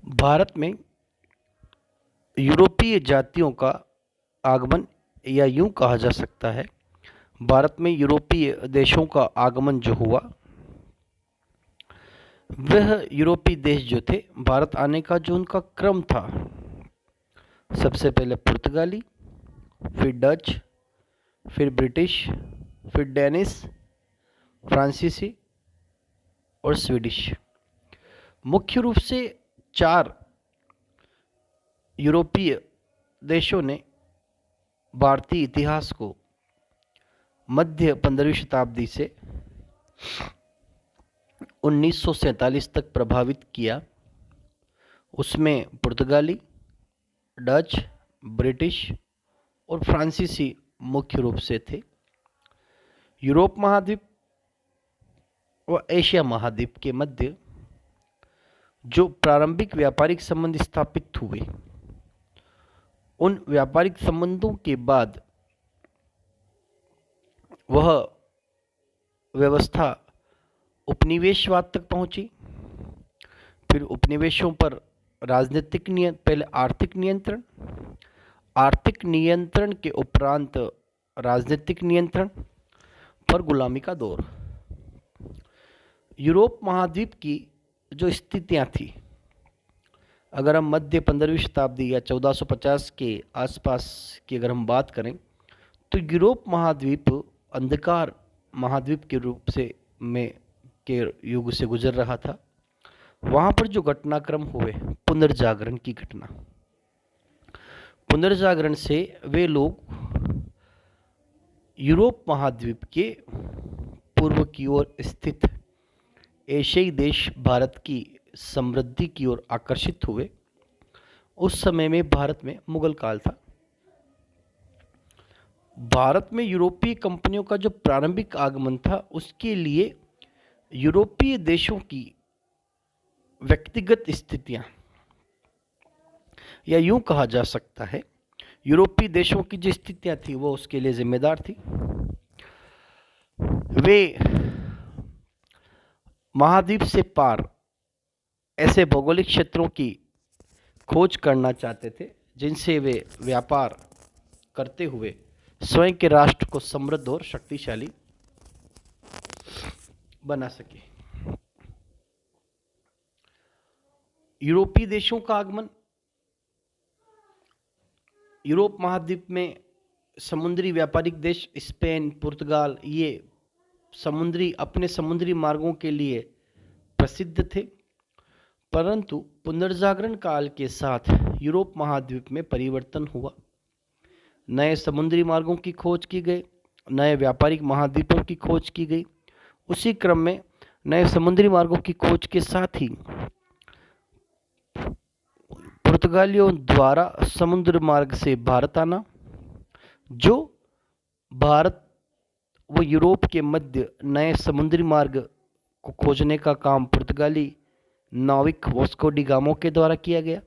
भारत में यूरोपीय जातियों का आगमन या यूं कहा जा सकता है, भारत में यूरोपीय देशों का आगमन जो हुआ वह यूरोपीय देश जो थे भारत आने का जो उनका क्रम था, सबसे पहले पुर्तगाली, फिर डच, फिर ब्रिटिश, फिर डेनिश, फ्रांसीसी और स्वीडिश। मुख्य रूप से चार यूरोपीय देशों ने भारतीय इतिहास को मध्य 15वीं शताब्दी से 1947 तक प्रभावित किया। उसमें पुर्तगाली, डच, ब्रिटिश और फ्रांसीसी मुख्य रूप से थे। यूरोप महाद्वीप व एशिया महाद्वीप के मध्य जो प्रारंभिक व्यापारिक संबंध स्थापित हुए, उन व्यापारिक संबंधों के बाद वह व्यवस्था उपनिवेशवाद तक पहुंची। फिर उपनिवेशों पर राजनीतिक पहले आर्थिक नियंत्रण के उपरांत राजनीतिक नियंत्रण पर गुलामी का दौर। यूरोप महाद्वीप की जो स्थितियां थी, अगर हम मध्य 15वीं शताब्दी या 1450 के आसपास की अगर हम बात करें, तो यूरोप महाद्वीप अंधकार महाद्वीप के रूप से के युग से गुजर रहा था। वहाँ पर जो घटनाक्रम हुए, पुनर्जागरण की घटना, पुनर्जागरण से वे लोग यूरोप महाद्वीप के पूर्व की ओर स्थित एशियाई देश भारत की समृद्धि की ओर आकर्षित हुए। उस समय में भारत में मुगल काल था। भारत में यूरोपीय कंपनियों का जो प्रारंभिक आगमन था, उसके लिए यूरोपीय देशों की व्यक्तिगत स्थितियां, या यूं कहा जा सकता है यूरोपीय देशों की जो स्थितियां थी वो उसके लिए जिम्मेदार थी। वे महाद्वीप से पार ऐसे भौगोलिक क्षेत्रों की खोज करना चाहते थे जिनसे वे व्यापार करते हुए स्वयं के राष्ट्र को समृद्ध और शक्तिशाली बना सके। यूरोपीय देशों का आगमन, यूरोप महाद्वीप में समुद्री व्यापारिक देश स्पेन, पुर्तगाल, ये अपने समुद्री मार्गों के लिए प्रसिद्ध थे। परंतु पुनर्जागरण काल के साथ यूरोप महाद्वीप में परिवर्तन हुआ। नए समुद्री मार्गों की खोज की गई, नए व्यापारिक महाद्वीपों की खोज की गई। उसी क्रम में नए समुद्री मार्गों की खोज के साथ ही पुर्तगालियों द्वारा समुद्र मार्ग से भारत आना, जो भारत व यूरोप के मध्य नए समुद्री मार्ग को खोजने का काम पुर्तगाली नाविक वास्को डी गामा के द्वारा किया गया।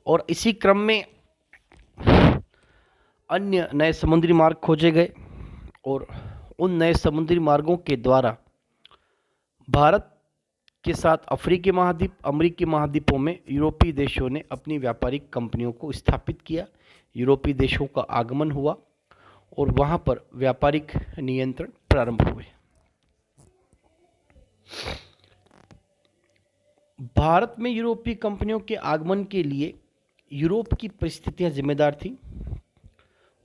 और इसी क्रम में अन्य नए समुद्री मार्ग खोजे गए और उन नए समुद्री मार्गों के द्वारा भारत के साथ अफ्रीकी महाद्वीपों में यूरोपीय देशों ने अपनी व्यापारिक कंपनियों को स्थापित किया। यूरोपीय देशों का आगमन हुआ और वहां पर व्यापारिक नियंत्रण प्रारंभ हुए। भारत में यूरोपीय कंपनियों के आगमन के लिए यूरोप की परिस्थितियां जिम्मेदार थीं,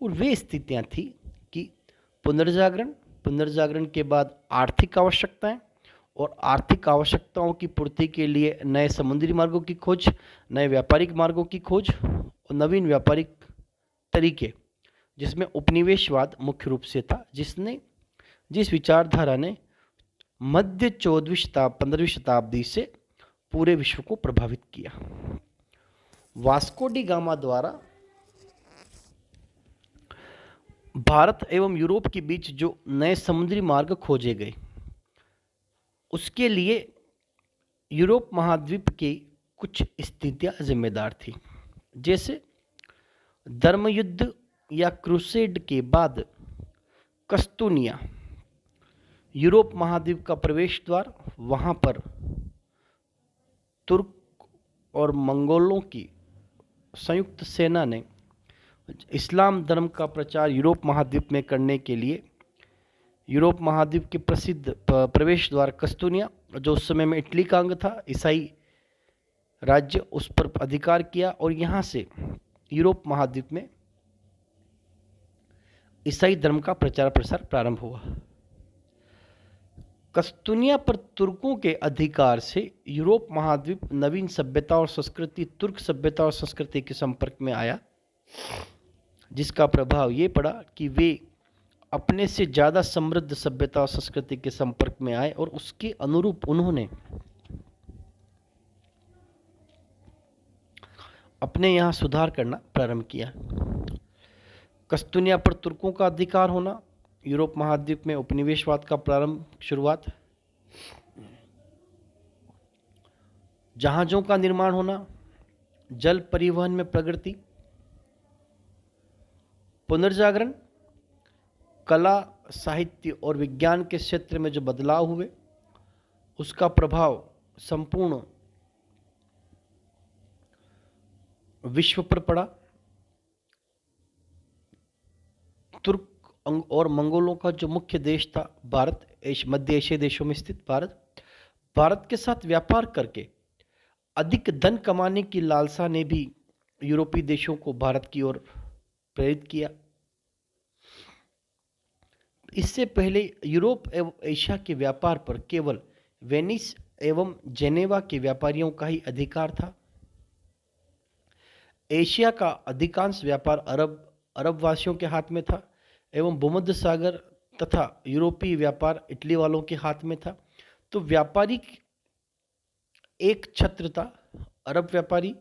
और वे स्थितियां थी कि पुनर्जागरण के बाद आर्थिक आवश्यकताएं, और आर्थिक आवश्यकताओं की पूर्ति के लिए नए समुद्री मार्गों की खोज, नए व्यापारिक मार्गों की खोज और नवीन व्यापारिक तरीके, जिसमें उपनिवेशवाद मुख्य रूप से था, जिस विचारधारा ने मध्य 15वीं शताब्दी से पूरे विश्व को प्रभावित किया। वास्को डी गामा द्वारा भारत एवं यूरोप के बीच जो नए समुद्री मार्ग खोजे गए, उसके लिए यूरोप महाद्वीप की कुछ स्थितियां जिम्मेदार थी। जैसे धर्मयुद्ध या क्रूसेड के बाद कस्तूनिया यूरोप महाद्वीप का प्रवेश द्वार, वहां पर तुर्क और मंगोलों की संयुक्त सेना ने इस्लाम धर्म का प्रचार यूरोप महाद्वीप में करने के लिए यूरोप महाद्वीप के प्रसिद्ध प्रवेश द्वार कस्तूनिया, जो उस समय में इटली का अंग था, ईसाई राज्य, उस पर अधिकार किया और यहाँ से यूरोप महाद्वीप में ईसाई धर्म का प्रचार प्रसार प्रारंभ हुआ। कस्तूनिया पर तुर्कों के अधिकार से यूरोप महाद्वीप नवीन सभ्यता और संस्कृति, तुर्क सभ्यता और संस्कृति के संपर्क में आया, जिसका प्रभाव ये पड़ा कि वे अपने से ज़्यादा समृद्ध सभ्यता और संस्कृति के संपर्क में आए और उसके अनुरूप उन्होंने अपने यहाँ सुधार करना प्रारंभ किया। कस्तूनिया पर तुर्कों का अधिकार होना, यूरोप महाद्वीप में उपनिवेशवाद का प्रारंभ, शुरुआत, जहाजों का निर्माण होना, जल परिवहन में प्रगति, पुनर्जागरण, कला, साहित्य और विज्ञान के क्षेत्र में जो बदलाव हुए, उसका प्रभाव संपूर्ण विश्व पर पड़ा। तुर्क और मंगोलों का जो मुख्य देश था भारत, मध्य एशियाई देशों में स्थित भारत के साथ व्यापार करके अधिक धन कमाने की लालसा ने भी यूरोपीय देशों को भारत की ओर प्रेरित किया। इससे पहले यूरोप एवं एशिया के व्यापार पर केवल वेनिस एवं जेनेवा के व्यापारियों का ही अधिकार था। एशिया का अधिकांश व्यापार अरब वासियों के हाथ में था एवं भूमध्य सागर तथा यूरोपीय व्यापार इटली वालों के हाथ में था। तो व्यापारिक एक छत्र था, अरब व्यापारी,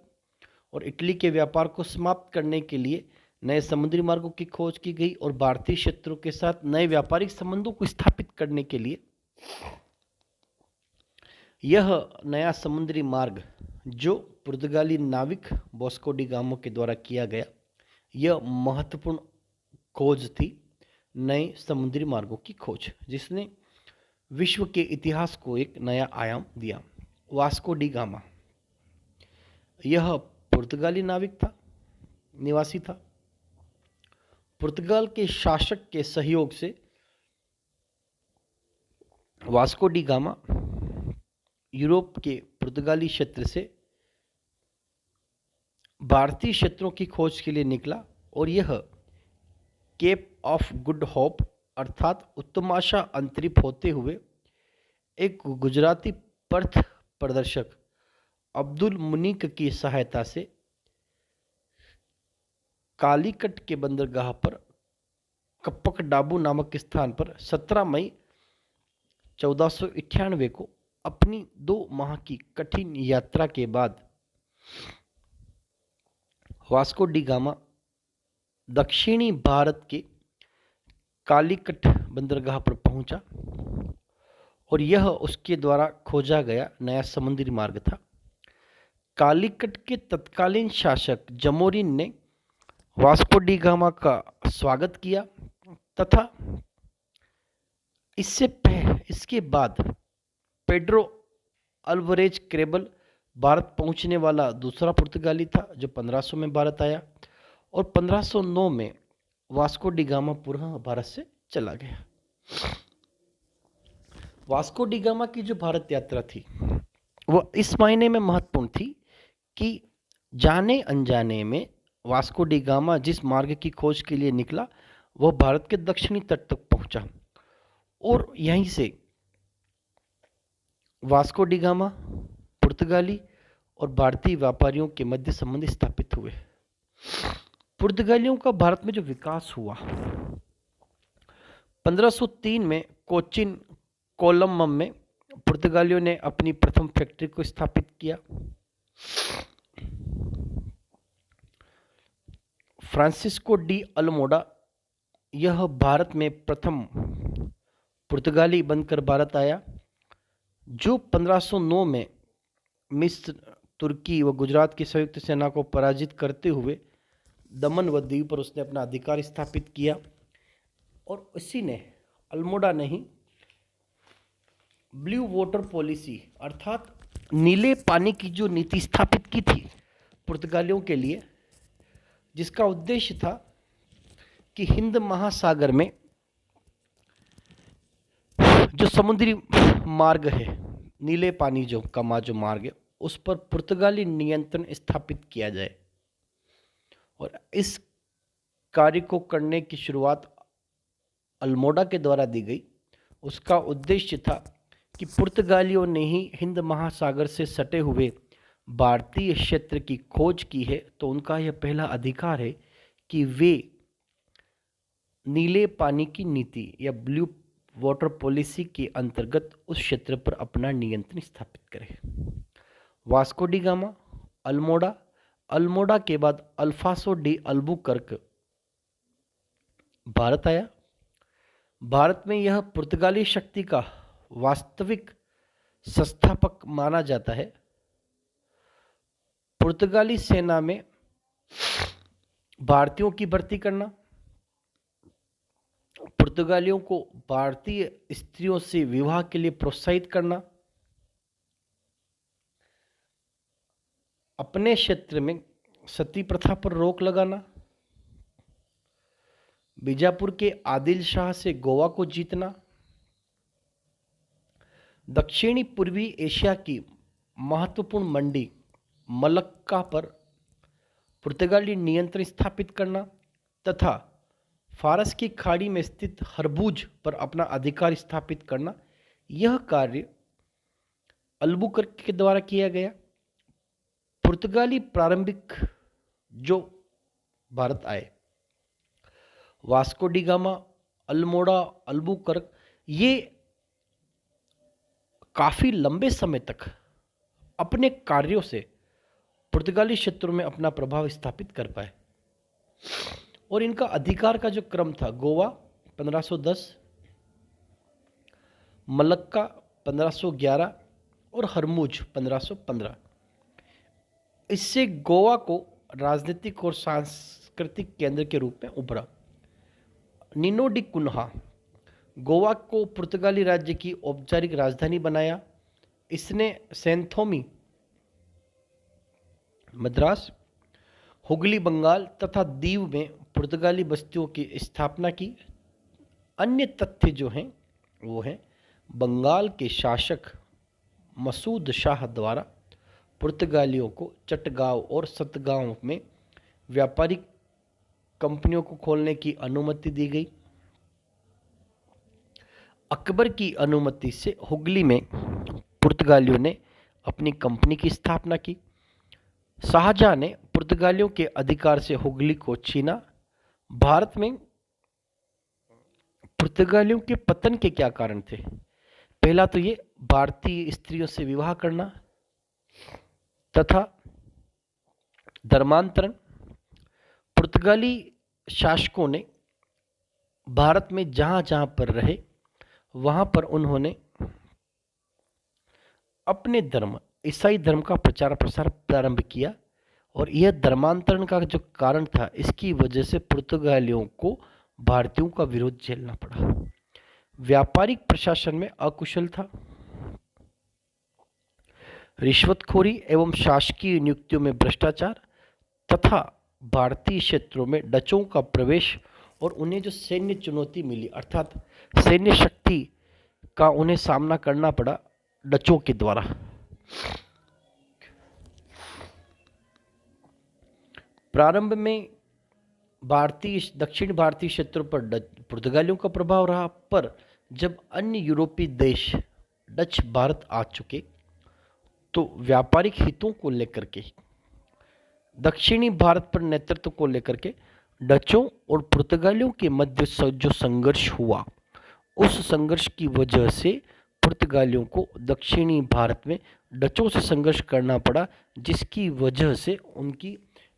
और इटली के व्यापार को समाप्त करने के लिए नए समुद्री मार्गों की खोज की गई और भारतीय क्षेत्रों के साथ नए व्यापारिक संबंधों को स्थापित करने के लिए यह नया समुद्री मार्ग, जो पुर्तगाली नाविक वास्को डी गामा के द्वारा किया गया, यह महत्वपूर्ण खोज थी, नए समुद्री मार्गों की खोज, जिसने विश्व के इतिहास को एक नया आयाम दिया। वास्को डी गामा यह पुर्तगाली नाविक था, निवासी था। पुर्तगाल के शासक के सहयोग से वास्को डी गामा यूरोप के पुर्तगाली क्षेत्र से भारतीय क्षेत्रों की खोज के लिए निकला और यह केप ऑफ गुड होप अर्थात उत्तम आशा अंतरिप होते हुए एक गुजराती पथ प्रदर्शक अब्दुल मुनीक की सहायता से कालीकट के बंदरगाह पर कप्पक डाबू नामक स्थान पर 17 मई 1498 को अपनी 2 माह की कठिन यात्रा के बाद वास्को डी गामा दक्षिणी भारत के कालीकट बंदरगाह पर पहुंचा और यह उसके द्वारा खोजा गया नया समुद्री मार्ग था। कालीकट के तत्कालीन शासक जमोरिन ने वास्को डी गामा का स्वागत किया तथा इसके बाद पेड्रो अल्वरेज क्रेबल भारत पहुंचने वाला दूसरा पुर्तगाली था, जो 1500 में भारत आया और 1509 में वास्को डी गामा पुनः भारत से चला गया। वास्को डी गामा की जो भारत यात्रा थी वह इस मायने में महत्वपूर्ण थी कि जाने अनजाने में वास्को डी गामा जिस मार्ग की खोज के लिए निकला वह भारत के दक्षिणी तट तक पहुंचा और यहीं से वास्को डी गामा पुर्तगाली और भारतीय व्यापारियों के मध्य संबंध स्थापित हुए। पुर्तगालियों का भारत में जो विकास हुआ, 1503 में कोचिन कोलम्बम में पुर्तगालियों ने अपनी प्रथम फैक्ट्री को स्थापित किया। फ्रांसिस्को डी अल्मोडा यह भारत में प्रथम पुर्तगाली बनकर भारत आया, जो 1509 में मिस्र, तुर्की व गुजरात की संयुक्त सेना को पराजित करते हुए दमन व दीव पर उसने अपना अधिकार स्थापित किया और इसी ने, अल्मोडा ने ही ब्लू वाटर पॉलिसी अर्थात नीले पानी की जो नीति स्थापित की थी पुर्तगालियों के लिए, जिसका उद्देश्य था कि हिंद महासागर में जो समुद्री मार्ग है, नीले पानी जो मार्ग है, उस पर पुर्तगाली नियंत्रण स्थापित किया जाए। और इस कार्य को करने की शुरुआत अल्मोड़ा के द्वारा दी गई। उसका उद्देश्य था कि पुर्तगालियों ने ही हिंद महासागर से सटे हुए भारतीय क्षेत्र की खोज की है, तो उनका यह पहला अधिकार है कि वे नीले पानी की नीति या ब्लू वाटर पॉलिसी के अंतर्गत उस क्षेत्र पर अपना नियंत्रण स्थापित करें। Vasco D gamma Almora, Almora के बाद अल्फासो डी अल्बुकर्क भारत आया। भारत में यह पुर्तगाली शक्ति का वास्तविक संस्थापक माना जाता है। पुर्तगाली सेना में भारतीयों की भर्ती करना, पुर्तगालियों को भारतीय स्त्रियों से विवाह के लिए प्रोत्साहित करना, अपने क्षेत्र में सती प्रथा पर रोक लगाना, बीजापुर के आदिल शाह से गोवा को जीतना, दक्षिणी पूर्वी एशिया की महत्वपूर्ण मंडी मलक्का पर पुर्तगाली नियंत्रण स्थापित करना तथा फारस की खाड़ी में स्थित हरबूज पर अपना अधिकार स्थापित करना, यह कार्य अल्बुकर्क के द्वारा किया गया। पुर्तगाली प्रारंभिक जो भारत आए, Vasco D gamma, Almora, Albuquerque, ये काफी लंबे समय तक अपने कार्यों से पुर्तगाली क्षेत्रों में अपना प्रभाव स्थापित कर पाए। और इनका अधिकार का जो क्रम था, गोवा 1510, मलक्का 1511 और हरमुज 1515। इससे गोवा को राजनीतिक और सांस्कृतिक केंद्र के रूप में उभरा। निनो डी कुन्हा गोवा को पुर्तगाली राज्य की औपचारिक राजधानी बनाया। इसने सेंथोमी, मद्रास, हुगली बंगाल तथा दीव में पुर्तगाली बस्तियों की स्थापना की। अन्य तथ्य जो हैं वो हैं बंगाल के शासक मसूद शाह द्वारा पुर्तगालियों को चटगांव और सतगांव में व्यापारिक कंपनियों को खोलने की अनुमति दी गई। अकबर की अनुमति से हुगली में पुर्तगालियों ने अपनी कंपनी की स्थापना की। शाहजहां ने पुर्तगालियों के अधिकार से हुगली को छीना। भारत में पुर्तगालियों के पतन के क्या कारण थे? पहला तो ये भारतीय स्त्रियों से विवाह करना तथा धर्मांतरण। पुर्तगाली शासकों ने भारत में जहां जहां पर रहे वहां पर उन्होंने अपने धर्म, ईसाई धर्म का प्रचार प्रसार प्रारंभ किया। और यह धर्मांतरण का जो कारण था, इसकी वजह से पुर्तगालियों को भारतीयों का विरोध झेलना पड़ा। व्यापारिक प्रशासन में अकुशल था। रिश्वतखोरी एवं शासकीय नियुक्तियों में भ्रष्टाचार तथा भारतीय क्षेत्रों में डचों का प्रवेश और उन्हें जो सैन्य चुनौती मिली, अर्थात सैन्य शक्ति का उन्हें सामना करना पड़ा डचों के द्वारा। प्रारंभ में दक्षिण भारतीय क्षेत्रों पर पुर्तगालियों का प्रभाव रहा, पर जब अन्य यूरोपीय देश डच भारत आ चुके तो व्यापारिक हितों को लेकर के, दक्षिणी भारत पर नेतृत्व को लेकर के डचों और पुर्तगालियों के मध्य जो संघर्ष हुआ, उस संघर्ष की वजह से पुर्तगालियों को दक्षिणी भारत में डचों से संघर्ष करना पड़ा, जिसकी वजह से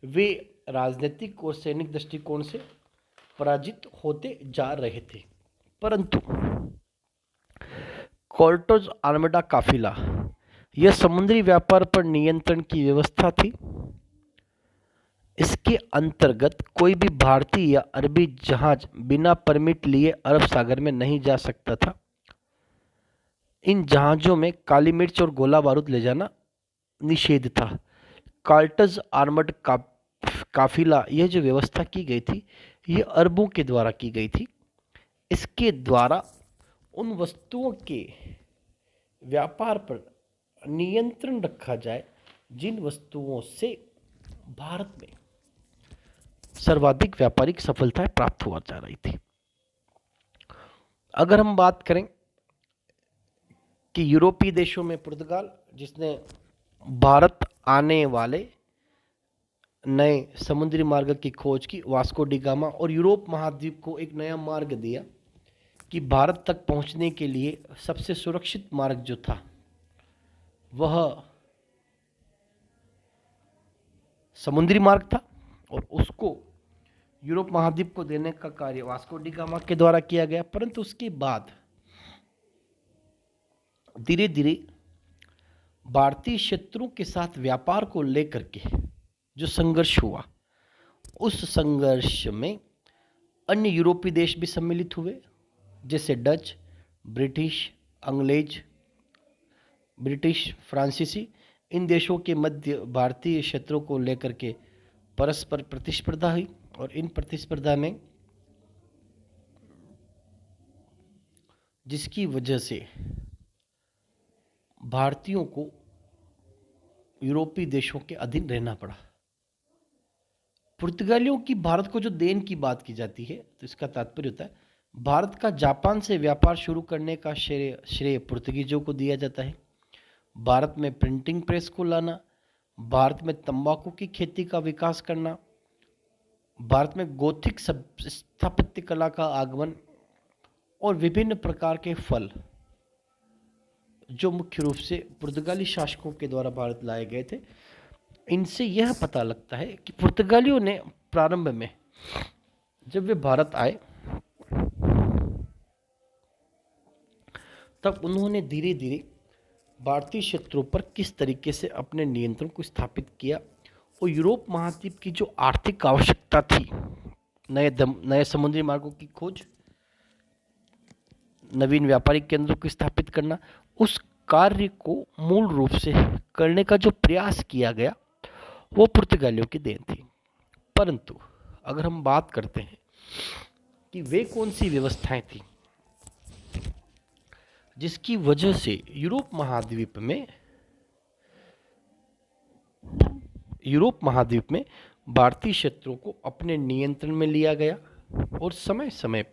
वे राजनीतिक और सैनिक दृष्टिकोण से पराजित होते जा रहे थे। परंतु कॉर्टेज आर्मडा काफिला, यह समुद्री व्यापार पर नियंत्रण की व्यवस्था थी। इसके अंतर्गत कोई भी भारतीय या अरबी जहाज बिना परमिट लिए अरब सागर में नहीं जा सकता था। इन जहाज़ों में काली मिर्च और गोला बारूद ले जाना निषेध था। कार्टज आर्मर्ड काफिला, यह जो व्यवस्था की गई थी यह अरबों के द्वारा की गई थी। इसके द्वारा उन वस्तुओं के व्यापार पर नियंत्रण रखा जाए जिन वस्तुओं से भारत में सर्वाधिक व्यापारिक सफलताएं प्राप्त हुआ जा रही थी। अगर हम बात करें कि यूरोपीय देशों में पुर्तगाल, जिसने भारत आने वाले नए समुद्री मार्ग की खोज की, वास्को डी गामा, और यूरोप महाद्वीप को एक नया मार्ग दिया कि भारत तक पहुंचने के लिए सबसे सुरक्षित मार्ग जो था वह समुद्री मार्ग था, और उसको यूरोप महाद्वीप को देने का कार्य वास्को डी गामा के द्वारा किया गया। परंतु उसके बाद धीरे धीरे भारतीय शत्रुओं के साथ व्यापार को लेकर के जो संघर्ष हुआ, उस संघर्ष में अन्य यूरोपीय देश भी सम्मिलित हुए, जैसे डच, ब्रिटिश, अंग्रेज, ब्रिटिश, फ्रांसीसी। इन देशों के मध्य भारतीय क्षेत्रों को लेकर के परस्पर प्रतिस्पर्धा हुई, और इन प्रतिस्पर्धा में जिसकी वजह से भारतीयों को यूरोपीय देशों के अधीन रहना पड़ा। पुर्तगालियों की भारत को जो देन की बात की जाती है, तो इसका तात्पर्य होता है भारत का जापान से व्यापार शुरू करने का श्रेय पुर्तगीजों को दिया जाता है। भारत में प्रिंटिंग प्रेस को लाना, भारत में तंबाकू की खेती का विकास करना, भारत में गोथिक स्थापत्य कला का आगमन, और विभिन्न प्रकार के फल जो मुख्य रूप से पुर्तगाली शासकों के द्वारा भारत लाए गए थे। इनसे यह पता लगता है कि पुर्तगालियों ने प्रारंभ में जब वे भारत आए तब उन्होंने धीरे धीरे भारतीय क्षेत्रों पर किस तरीके से अपने नियंत्रण को स्थापित किया, और यूरोप महाद्वीप की जो आर्थिक आवश्यकता थी, नए समुद्री मार्गों की खोज, नवीन व्यापारिक केंद्रों को स्थापित करना, उस कार्य को मूल रूप से करने का जो प्रयास किया गया वो पुर्तगालियों की देन थी। परंतु अगर हम बात करते हैं कि वे कौन सी व्यवस्थाएं थी जिसकी वजह से यूरोप महाद्वीप में भारतीय क्षेत्रों को अपने नियंत्रण में लिया गया, और समय समय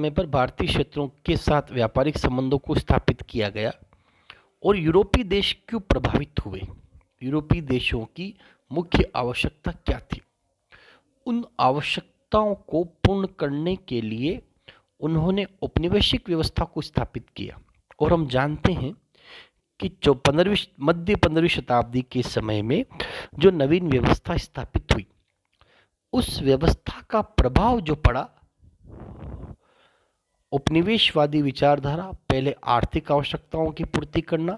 पर भारतीय क्षेत्रों के साथ व्यापारिक संबंधों को स्थापित किया गया, और यूरोपीय देश क्यों प्रभावित हुए, यूरोपीय देशों की मुख्य आवश्यकता क्या थी, उन आवश्यकताओं को पूर्ण करने के लिए उन्होंने औपनिवेशिक व्यवस्था को स्थापित किया। और हम जानते हैं कि जो मध्य 15वीं शताब्दी के समय में जो नवीन व्यवस्था स्थापित हुई, उस व्यवस्था का प्रभाव जो पड़ा, उपनिवेशवादी विचारधारा, पहले आर्थिक आवश्यकताओं की पूर्ति करना,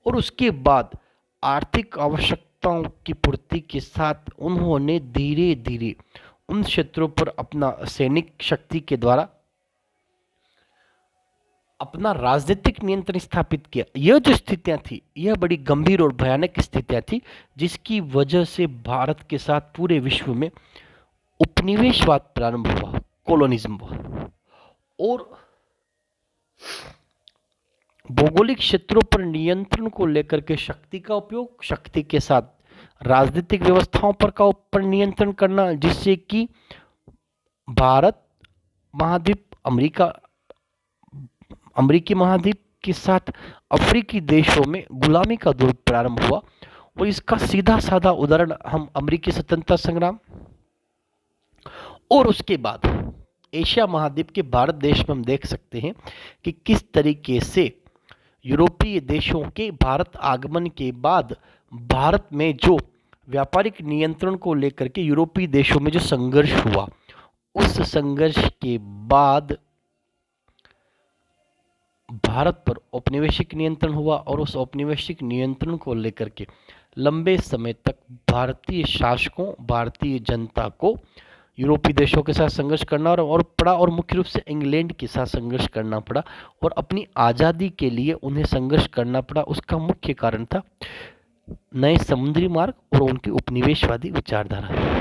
और उसके बाद आर्थिक आवश्यकताओं की पूर्ति के साथ उन्होंने धीरे धीरे उन क्षेत्रों पर अपना सैनिक शक्ति के द्वारा अपना राजनीतिक नियंत्रण स्थापित किया। यह जो स्थितियां थी, यह बड़ी गंभीर और भयानक स्थितियां थी, जिसकी वजह से भारत के साथ पूरे विश्व में उपनिवेशवाद प्रारंभ हुआ, कोलोनिज्म हुआ, और भौगोलिक क्षेत्रों पर नियंत्रण को लेकर के शक्ति का उपयोग, शक्ति के साथ राजनीतिक व्यवस्थाओं पर नियंत्रण करना, जिससे कि भारत महाद्वीप, अमेरिकी महाद्वीप के साथ अफ्रीकी देशों में गुलामी का दौर प्रारंभ हुआ। और इसका सीधा साधा उदाहरण हम अमेरिकी स्वतंत्रता संग्राम, और उसके बाद एशिया महाद्वीप के भारत देश में हम देख सकते हैं कि किस तरीके से यूरोपीय देशों के भारत आगमन के बाद भारत में जो व्यापारिक नियंत्रण को लेकर के यूरोपीय देशों में जो संघर्ष हुआ, उस संघर्ष के बाद भारत पर औपनिवेशिक नियंत्रण हुआ, और उस औपनिवेशिक नियंत्रण को लेकर के लंबे समय तक भारतीय शासकों, भारतीय जनता को यूरोपीय देशों के साथ संघर्ष करना और पड़ा, और मुख्य रूप से इंग्लैंड के साथ संघर्ष करना पड़ा, और अपनी आज़ादी के लिए उन्हें संघर्ष करना पड़ा। उसका मुख्य कारण था नए समुद्री मार्ग और उनकी उपनिवेशवादी विचारधारा।